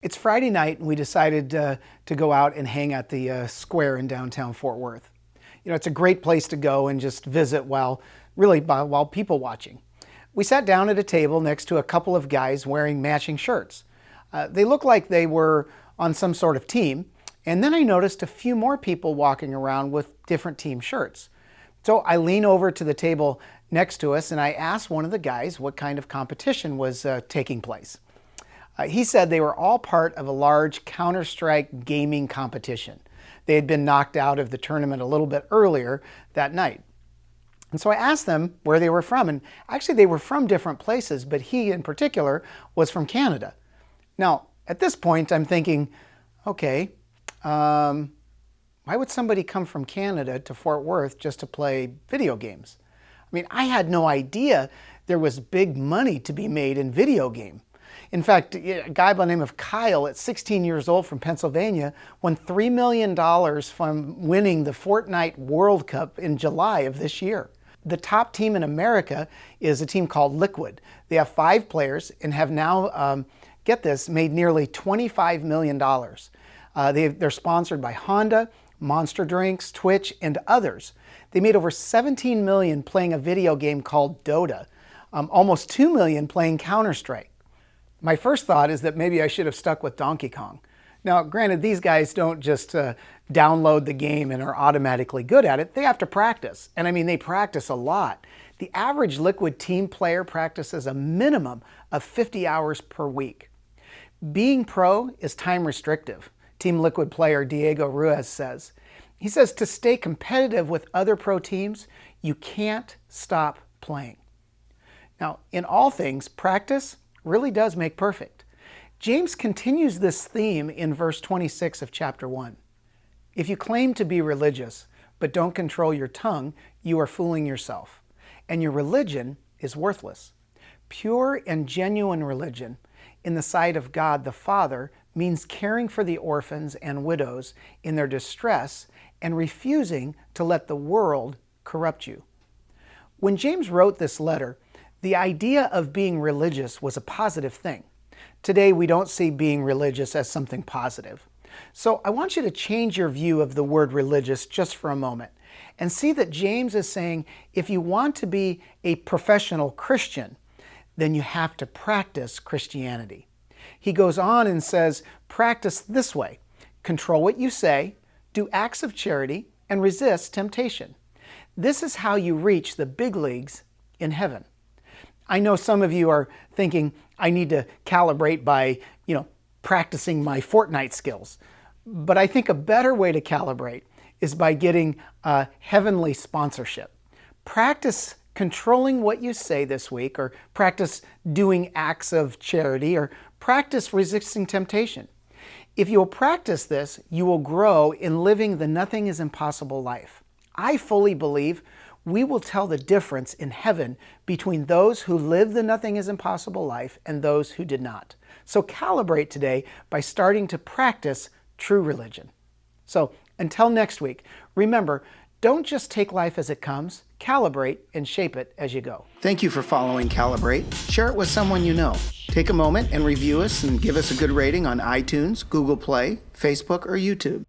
It's Friday night and we decided to go out and hang at the square in downtown Fort Worth. You know, it's a great place to go and just visit while people watching. We sat down at a table next to a couple of guys wearing matching shirts. They looked like they were on some sort of team, and then I noticed a few more people walking around with different team shirts. So I lean over to the table next to us and I asked one of the guys what kind of competition was taking place. He said they were all part of a large Counter-Strike gaming competition. They had been knocked out of the tournament a little bit earlier that night. And so I asked them where they were from, and actually they were from different places, but he in particular was from Canada. Now, at this point I'm thinking, okay, why would somebody come from Canada to Fort Worth just to play video games? I mean, I had no idea there was big money to be made in video game. In fact, a guy by the name of Kyle, at 16 years old from Pennsylvania, won $3 million from winning the Fortnite World Cup in July of this year. The top team in America is a team called Liquid. They have 5 players and have now, get this, made nearly $25 million. They're sponsored by Honda, Monster Drinks, Twitch, and others. They made over $17 million playing a video game called Dota, almost $2 million playing Counter-Strike. My first thought is that maybe I should have stuck with Donkey Kong. Now, granted, these guys don't just download the game and are automatically good at it. They have to practice. And I mean, they practice a lot. The average Liquid team player practices a minimum of 50 hours per week. Being pro is time restrictive. Team Liquid player Diego Ruiz says. He says to stay competitive with other pro teams, you can't stop playing. Now, in all things, practice really does make perfect. James continues this theme in verse 26 of chapter 1. If you claim to be religious, but don't control your tongue, you are fooling yourself, and your religion is worthless. Pure and genuine religion in the sight of God the Father means caring for the orphans and widows in their distress and refusing to let the world corrupt you. When James wrote this letter, the idea of being religious was a positive thing. Today, we don't see being religious as something positive. So I want you to change your view of the word religious just for a moment and see that James is saying if you want to be a professional Christian, then you have to practice Christianity. He goes on and says, practice this way: control what you say, do acts of charity, and resist temptation. This is how you reach the big leagues in heaven. I know some of you are thinking, I need to calibrate by, practicing my Fortnite skills. But I think a better way to calibrate is by getting a heavenly sponsorship. Practice controlling what you say this week, or practice doing acts of charity, or practice resisting temptation. If you will practice this, you will grow in living the nothing is impossible life. I fully believe we will tell the difference in heaven between those who live the nothing is impossible life and those who did not. So calibrate today by starting to practice true religion. So until next week, remember, don't just take life as it comes, calibrate and shape it as you go. Thank you for following Calibrate. Share it with someone you know. Take a moment and review us and give us a good rating on iTunes, Google Play, Facebook, or YouTube.